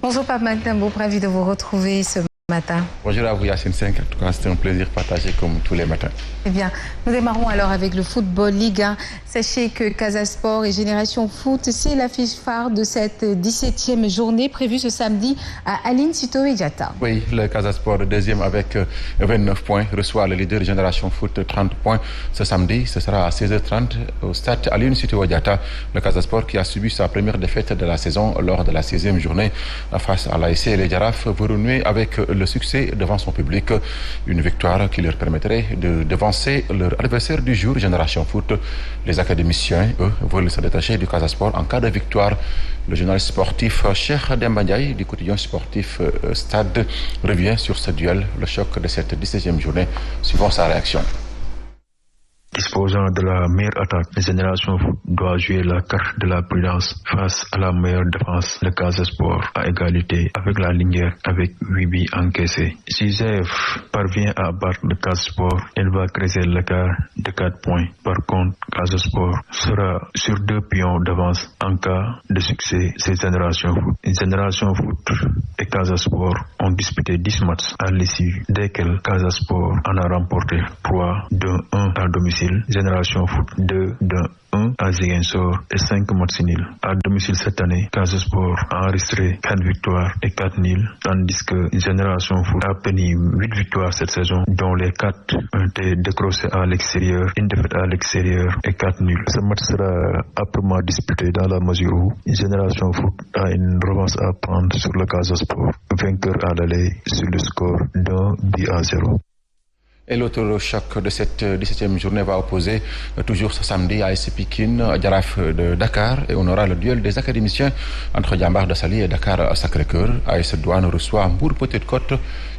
Bonjour Pape Matambo, ravi de vous retrouver ce matin. Bonjour à vous Yacine 5, en tout cas c'était un plaisir partagé comme tous les matins. Eh bien, nous démarrons alors avec le football Ligue 1. Sachez que Casa Sport et Génération Foot, c'est l'affiche phare de cette 17e journée prévue ce samedi à Aline Sitoé Diatta. Oui, le Casa Sport, deuxième avec 29 points, reçoit le leader Génération Foot 30 points. Ce samedi, ce sera à 16h30 au stade Aline Sitoé Diatta. Le Casa Sport qui a subi sa première défaite de la saison lors de la 6e journée face à l'ASC et les Girafes veut renouer avec le succès devant son public. Une victoire qui leur permettrait de devancer leur adversaire du jour, Génération Foot. Les académiciens, eux, veulent se détacher du Casa Sport en cas de victoire. Le journaliste sportif Cheikh Demba Ndiaye du quotidien sportif Stade revient sur ce duel, le choc de cette 17e journée, suivant sa réaction. Disposant de la meilleure attaque, la Génération Foot doit jouer la carte de la prudence face à la meilleure défense. Le Casa Sport à égalité avec la Linguère avec 8 buts encaissés. Si Zef parvient à battre le Casa Sport, elle va creuser l'écart de 4 points. Par contre, Casa Sport sera sur 2 pions d'avance en cas de succès. C'est Génération Foot. Génération Foot et Casa Sport ont disputé 10 matchs à l'issue desquels Casa Sport en a remporté 3, dont 1 à domicile. Génération Foot 2 d'un 1 à Ziguinchor et 5 matchs nuls. À domicile cette année, Casa Sport a enregistré 4 victoires et 4 nuls, tandis que Génération Foot a obtenu 8 victoires cette saison, dont les 4 ont été décrochés à l'extérieur, une défaite à l'extérieur et 4 nuls. Ce match sera âprement disputé dans la mesure où Génération Foot a une revanche à prendre sur le Casa Sport, vainqueur à l'aller sur le score d'1 but à 0. Et l'autre choc de cette 17e journée va opposer toujours ce samedi à AS Pikine, Giraffe de Dakar, et on aura le duel des académiciens entre Diambar de Saly et Dakar Sacré-Cœur. AS Douane reçoit Mbour Petite Côte.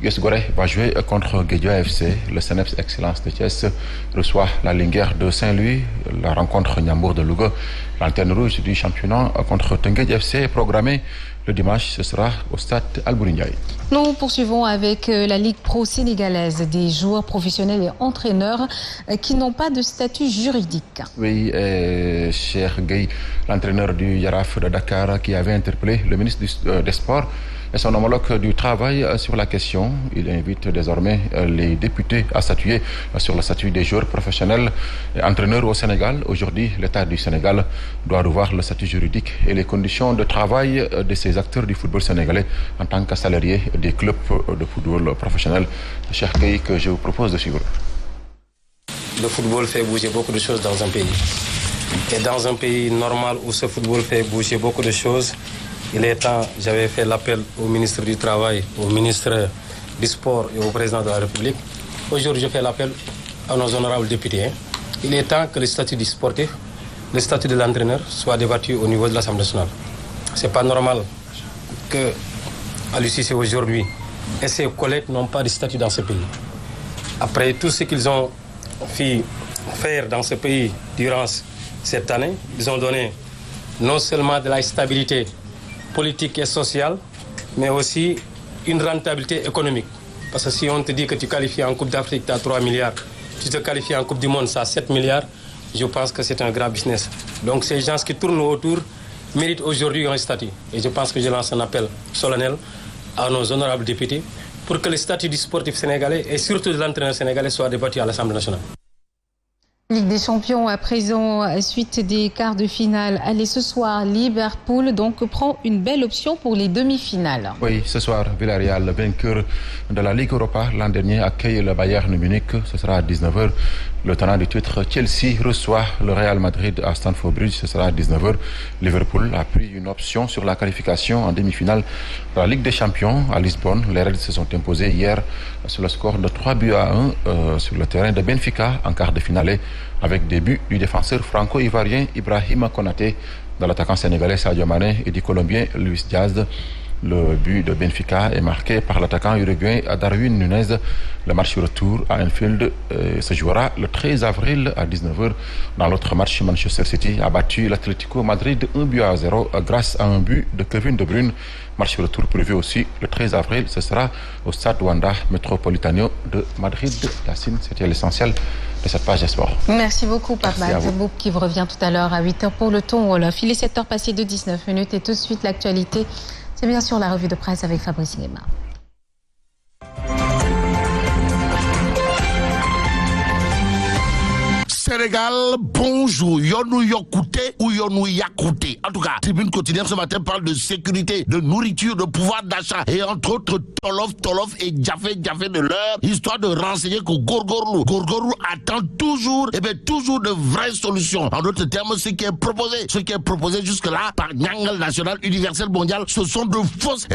US Gorée va jouer contre Guédiawaye FC. Le CNEPS Excellence de Thiès reçoit la Linguère de Saint-Louis. La rencontre Niambour de Louga, l'antenne rouge du championnat contre Teungueth FC est programmée le dimanche. Ce sera au stade Albouri Ndiaye. Nous poursuivons avec la Ligue Pro sénégalaise, des joueurs professionnels et entraîneurs qui n'ont pas de statut juridique. Oui, Cheikh Gueye, l'entraîneur du Giraffe de Dakar, qui avait interpellé le ministre des Sports et son homologue du Travail sur la question. Il invite désormais les députés à statuer sur le statut des joueurs professionnels et entraîneurs au Sénégal. Aujourd'hui, l'État du Sénégal doit revoir le statut juridique et les conditions de travail de ces acteurs du football sénégalais en tant que salariés des clubs de football professionnels. Cheikh Gueye, que je vous propose de suivre. Le football fait bouger beaucoup de choses dans un pays. Et dans un pays normal où ce football fait bouger beaucoup de choses, il est temps, j'avais fait l'appel au ministre du Travail, au ministre du Sport et au président de la République. Aujourd'hui, je fais l'appel à nos honorables députés. Il est temps que le statut du sportif, le statut de l'entraîneur soit débattu au niveau de l'Assemblée nationale. Ce n'est pas normal que Aliou Cissé aujourd'hui et ses collègues n'ont pas de statut dans ce pays. Après tout ce qu'ils ont fait faire dans ce pays durant cette année, ils ont donné non seulement de la stabilité politique et sociale, mais aussi une rentabilité économique. Parce que si on te dit que tu qualifies en Coupe d'Afrique, tu as 3 milliards, tu te qualifies en Coupe du Monde, ça a 7 milliards, je pense que c'est un grand business. Donc ces gens qui tournent autour méritent aujourd'hui un statut. Et je pense que je lance un appel solennel à nos honorables députés pour que le statut du sportif sénégalais et surtout de l'entraîneur sénégalais soit débattu à l'Assemblée nationale. Ligue des Champions à présent, suite des quarts de finale. Allez, ce soir, Liverpool donc prend une belle option pour les demi-finales. Oui, ce soir, Villarreal, vainqueur de la Ligue Europa l'an dernier, accueille le Bayern Munich. Ce sera à 19h. Le tenant du titre, Chelsea, reçoit le Real Madrid à Stamford Bridge. Ce sera à 19h. Liverpool a pris une option sur la qualification en demi-finale de la Ligue des Champions à Lisbonne. Les Reds se sont imposés hier sur le score de 3 buts à 1 sur le terrain de Benfica en quart de finale, avec des buts du défenseur franco-ivoirien Ibrahima Konaté, de l'attaquant sénégalais Sadio Mané et du Colombien Luis Diaz. Le but de Benfica est marqué par l'attaquant uruguayen Darwin Nunez. Le match retour à Anfield se jouera le 13 avril à 19h. Dans l'autre match, Manchester City a battu l'Atlético Madrid 1 but à 0 grâce à un but de Kevin De Bruyne. Match retour prévu aussi le 13 avril. Ce sera au stade Wanda Metropolitano de Madrid. Yacine, c'était l'essentiel de cette page de sport. Merci beaucoup, Pape Matambo, qui revient tout à l'heure à 8h pour le ton Wolof. Il est 7h passé de 19 minutes et tout de suite l'actualité. C'est bien sûr la revue de presse avec Fabrice Nguema. Sénégal, bonjour. Yonou Yokouté ou Yonou Yakouté. En tout cas, Tribune quotidienne ce matin parle de sécurité, de nourriture, de pouvoir d'achat et entre autres Tolof et Djafé de l'heure, histoire de renseigner que Gorgorlou attend toujours, toujours de vraies solutions. En d'autres termes, ce qui est proposé jusque-là par Nyangal National Universel Mondial, ce sont de fausses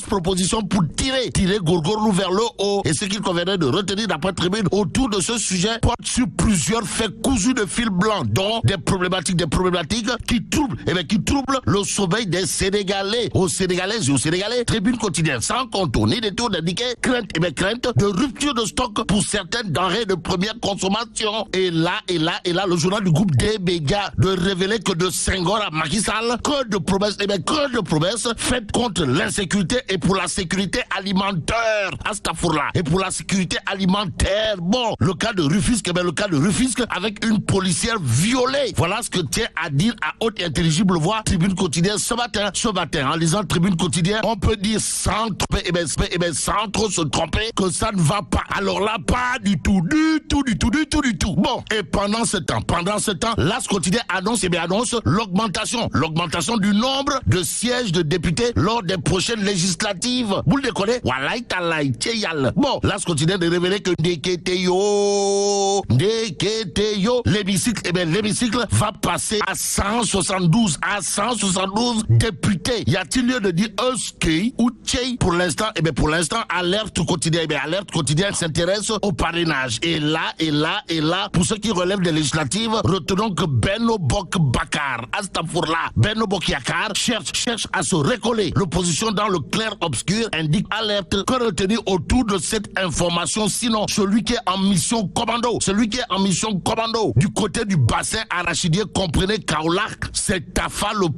propositions pour tirer Gorgorlou vers le haut. Et ce qu'il conviendrait de retenir d'après Tribune autour de ce sujet porte sur plusieurs faits cousus de fil blanc, dont des problématiques qui troublent le sommeil des Sénégalais, aux Sénégalaises et aux Sénégalais. Tribune quotidienne, sans contour ni détour d'indiquer crainte de rupture de stock pour certaines denrées de première consommation. Et là, le journal du groupe des médias de révéler que de Senghor à Macky Sall, que de promesses faites contre l'insécurité et pour la sécurité alimentaire. Astafourla. Et pour la sécurité alimentaire. Bon, le cas de Rufisque, avec une policière violée. Voilà ce que tient à dire à haute et intelligible voix Tribune quotidienne ce matin. En lisant Tribune quotidienne, on peut dire sans trop se tromper que ça ne va pas. Alors là, pas du tout. Bon, et pendant ce temps, l'As quotidien annonce l'augmentation du nombre de sièges de députés lors des prochaines législatives. Vous le déconnez? Bon, l'As quotidien de révéler que l'hémicycle va passer à 172 députés. Y a-t-il lieu de dire ski ou tchei? Pour l'instant, alerte quotidien s'intéresse au parrainage. Et là, pour ceux qui relèvent des législatives, retenons que Benno Bokk Bakar, Astafourla, Benno Bokk Yakaar cherche à se recoller. L'opposition dans le clair-obscur indique alerte. Que retenir autour de cette information, sinon celui qui est en mission commando du côté du bassin arachidien, comprenez Kaolack, c'est Tafa le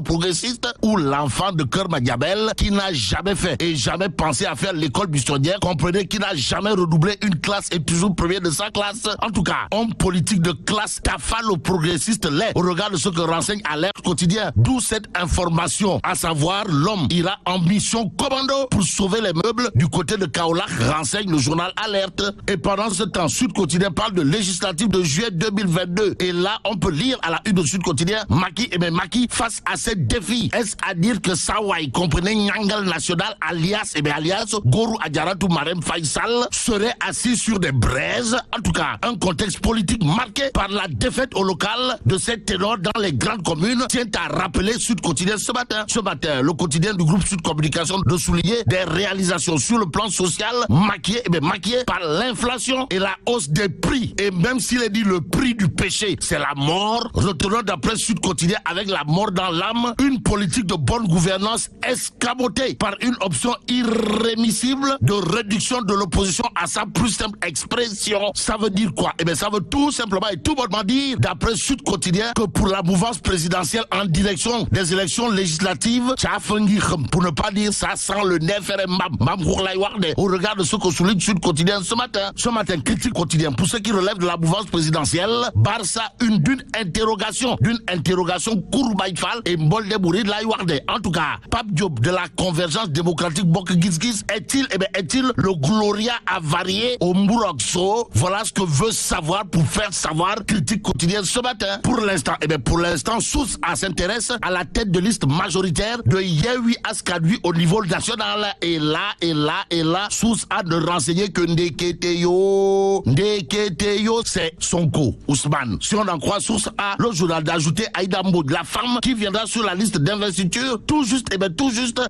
progressiste ou l'enfant de Kër Madiabel qui n'a jamais fait et jamais pensé à faire l'école buissonnière, comprenez, qui n'a jamais redoublé une classe et toujours premier de sa classe. En tout cas, homme politique de classe, Tafa le progressiste l'est au regard de ce que renseigne Alerte quotidien. D'où cette information, à savoir l'homme ira en mission commando pour sauver les meubles du côté de Kaolack, renseigne le journal Alerte. Et pendant ce temps, Sud Quotidien parle de législative de juillet 2022. Et là, on peut lire à la une de Sud Quotidien, Macky face à ces défis. Est-ce à dire que Sawai, comprenez Nyangal National, alias Gorou Adjaratou Marème Faye Sall, serait assis sur des braises. En tout cas, un contexte politique marqué par la défaite au local de ces ténors dans les grandes communes tient à rappeler Sud Quotidien ce matin. Le quotidien du groupe Sud Communication de souligner des réalisations sur le plan social maquillées par l'inflation et la hausse des prix. Et même s'il est dit le prix du péché, c'est la mort, retenons d'après Sud Quotidien avec la mort dans l'âme, une politique de bonne gouvernance escamotée par une option irrémissible de réduction de l'opposition à sa plus simple expression. Ça veut dire quoi? Ça veut tout simplement et tout bonnement dire, d'après Sud Quotidien, que pour la mouvance présidentielle en direction des élections législatives, pour ne pas dire ça sans le nef au regard de ce que souligne Sud Quotidien ce matin. Critique quotidien pour ceux qui relèvent de la mouvance présidentielle, Barça d'une interrogation Kourbaïfal et Mbolde Bouri de l'Aïwarde. En tout cas, Pape Diop de la convergence démocratique Bok Gizgiz est-il le Gloria avarié au Mbourokso? Voilà ce que veut savoir pour faire savoir Critique quotidien ce matin. Pour l'instant, Source A s'intéresse à la tête de liste majoritaire de Yehui Askadui au niveau national. Et là, Source A de renseigner que Ndeketeyo, c'est Sonko Ousmane. Si on en croit Source A, le journal d'ajouter Aïda Mboud, la femme qui viendra sur la liste d'investiture tout juste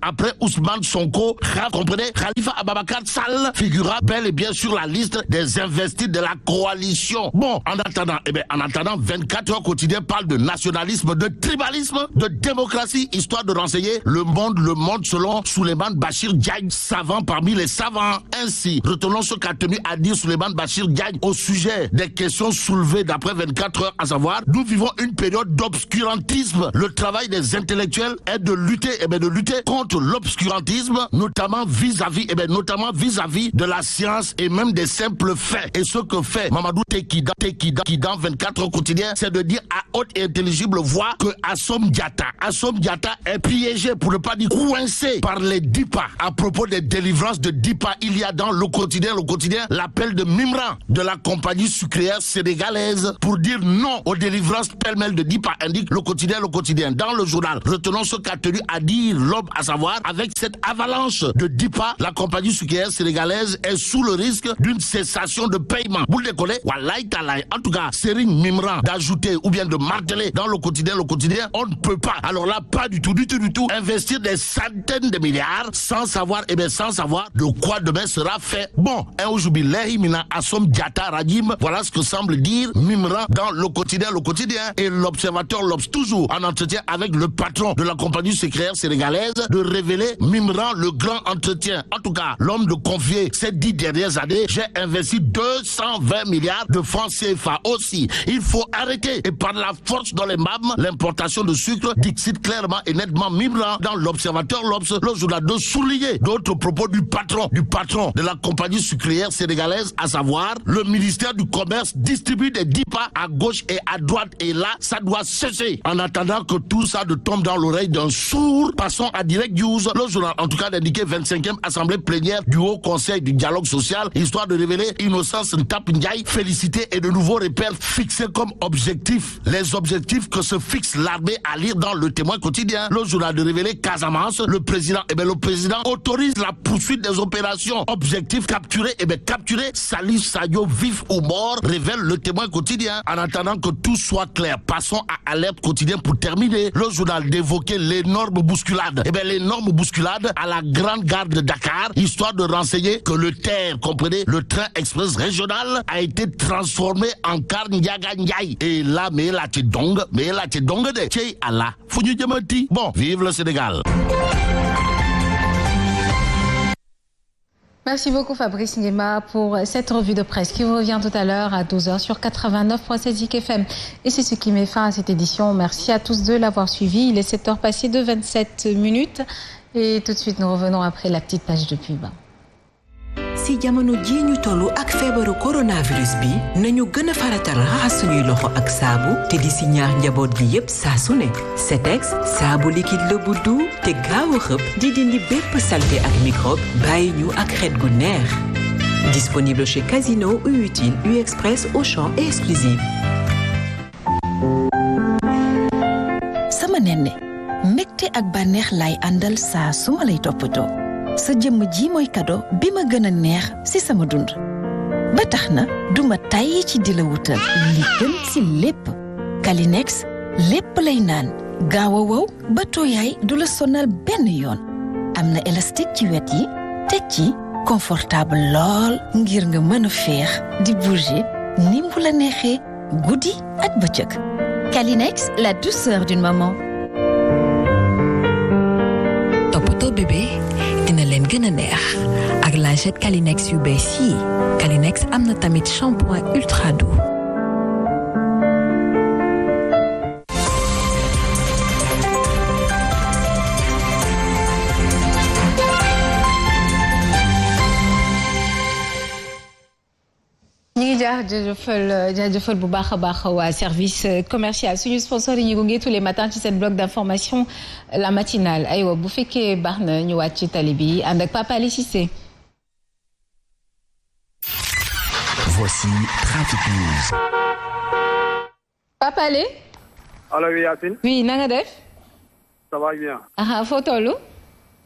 après Ousmane Sonko, comprenez, Khalifa Ababakar Sall figurera bel et bien sur la liste des investis de la coalition. Bon, en attendant, 24 heures quotidien parle de nationalisme, de tribalisme, de démocratie, histoire de renseigner le monde selon Souleymane Bachir Diagne, savant parmi les savants. Ainsi, retenons ce qu'a tenu à dire Souleymane Bachir Diagne au sujet sujet des questions soulevées d'après 24 heures, à savoir, nous vivons une période d'obscurantisme. Le travail des intellectuels est de lutter contre l'obscurantisme, notamment vis-à-vis de la science et même des simples faits. Et ce que fait Mamadou Tekida dans 24 heures quotidien, c'est de dire à haute et intelligible voix que Assom Diatta est piégé, pour ne pas dire coincé, par les DIPA. À propos des délivrances de DIPA, il y a dans le quotidien, l'appel de Mimran de la compagnie sucrière sénégalaise pour dire non aux délivrances pêle-mêle de DIPA, indique le quotidien. Dans le journal, retenons ce qu'a tenu à dire l'homme, à savoir, avec cette avalanche de DIPA, la compagnie sucrière sénégalaise est sous le risque d'une cessation de paiement. Vous le décollez? Wallahi talaï. En tout cas, Serigne Mimran d'ajouter ou bien de marteler dans le quotidien, on ne peut pas, alors là, pas du tout, investir des centaines de milliards sans savoir de quoi demain sera fait. Bon, Assom Diatta Radim, voilà ce que semble dire Mimran dans le quotidien. Et l'observateur l'Obs, toujours en entretien avec le patron de la compagnie sucrière sénégalaise, de révéler Mimran le grand entretien. En tout cas, l'homme de confier ces 10 dernières années, j'ai investi 220 milliards de francs CFA aussi. Il faut arrêter et par la force dans les mâmes l'importation de sucre, dixit clairement et nettement Mimran dans l'observateur l'Obs, le journal de souligner d'autres propos du patron de la compagnie sucrière sénégalaise, à savoir le ministère du Commerce distribue des DIPA à gauche et à droite, et là ça doit cesser. En attendant que tout ça ne tombe dans l'oreille d'un sourd, passons à Direct News, le journal en tout cas d'indiquer 25e assemblée plénière du Haut Conseil du dialogue social, histoire de révéler Innocence Ntap Ndiaye, félicité et de nouveaux repères fixés comme objectifs. Les objectifs que se fixe l'armée, à lire dans le Témoin quotidien. Le journal de révéler Casamance, le président autorise la poursuite des opérations. Objectif capturer Salif Sadio vif ou mort, révèle le Témoin quotidien. En attendant que tout soit clair, passons à Alerte quotidien pour terminer. Le journal d'évoquer l'énorme bousculade. L'énorme bousculade à la grande gare de Dakar, histoire de renseigner que le TER, comprenez, le train express régional, a été transformé en car Ndiaga Ndiaye. Et là, mais là, t'es dong de Tchei Allah. Fougnou Djamati. Bon, vive le Sénégal. Merci beaucoup Fabrice Nguema pour cette revue de presse qui vous revient tout à l'heure à 12h sur 89.7 Zik FM. Et c'est ce qui met fin à cette édition. Merci à tous de l'avoir suivi. Il est 7h passé de 27 minutes. Et tout de suite, nous revenons après la petite page de pub. si jamono ji ñu tollu ak feebaru coronavirus bi nañu gëna faratal raxas suñuy loxo ak saabu te di si ñaax njaboot gi yépp saa su ne Cetex saabu liquide la bu du te gaaw a xëpp di dindi bépp saleté ak microbe bàyyi ñu ak xet gu neex disponible chez Casino, U-Utile, U-Express, Auchan et Exclusive. sama nenne mbégte ak bànneex lay àndal saa su ma lay toppatoo sa jëmm ji mooy kado bi ma gën a neex ci sama dund ba tax na duma tàyyi ci di la wutal li gën ci lépp Kleenex lépp lay naan gaaw a wow ba tooyaay du la sonal benn yoon am na élastique ci wet yi teg ci confortable lool ngir nga mën a féex di bouger ni mu la neexee guddi ak bëccëg Kleenex, la douceur d'une maman. Toppatoo bébé dina leen gën a neex ak lingette Kleenex yu bees yi Kleenex am na tamit shampoing ultra doux. jaajëfal bu baax a baax waa service commercial suñu sponsor yi ñu gunge tous les matins ci seen bloc d'information la matinale aywa bu fekkee baax na ñu wàcc ci tali bi ànd ak Papa Ali Cissé. Voici Trafic News. Papa Ali. Allo Yacine. Oui, na nga def. Ça va bien. Foo tollu.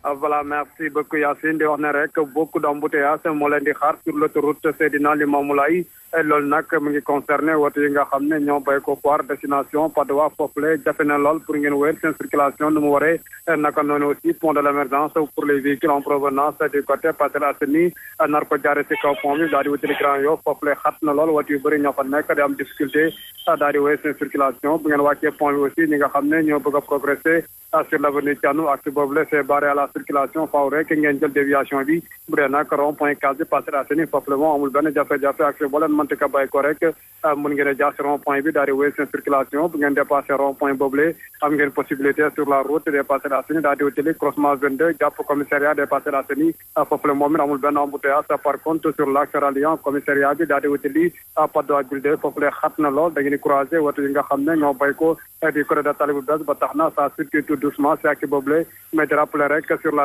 Voilà, merci beaucoup Yacine di wax ne rek beaucoup d'embouteillages moo leen di xaar sur l'autoroute Seydina Limamou Laye loolu nag mu ngi concerné woto yi nga xam ne ñoo bay ko Foire destination Patte d'Oie foofule jafe na lool pour ngeen wéyal seen circulation nu mu waree naka noonu aussi pont de l'émergence pour les véhicules en provenance du côté Parcelles Assainies nar ko jaare ci kaw pont bi daal di wutali Grand Yoff foofule xat na lool woto yu bëri ñoo fa nekk di am difficulté daal di wéyal seen circulation bu ngeen wàccee pont bi aussi ñi nga xam ne ñoo bëgg a progresser sur l'avenue Thianou ak boobu c'est barré à la circulation faaw rek ngeen jël déviation bi bu dee nag rond point 4 bi Parcelles Assainies foofu la moom amul benn jafe-jafe ak booleen mënti ka bay ko rek mën ngeen a jaar si rond point bi daal di wéy seen circulation bu ngeen dépassé rond point boobule am ngeen possibilité sur la route des Parcelles Assainies daal di wutali croisement 22 jàpp commissariat des Parcelles Assainies foofu la moom it amul benn embouteillage par contre sur l'axe ralliant commissariat bi daal di wutali Patte d'Oie Bulde foofu la xat na lool da ngeen di croisé woto yi nga xam ne ñoo bay ko di côté de tali bu bees ba tax na ça circule tout doucement si ak boobule mais di rappeler rek sur la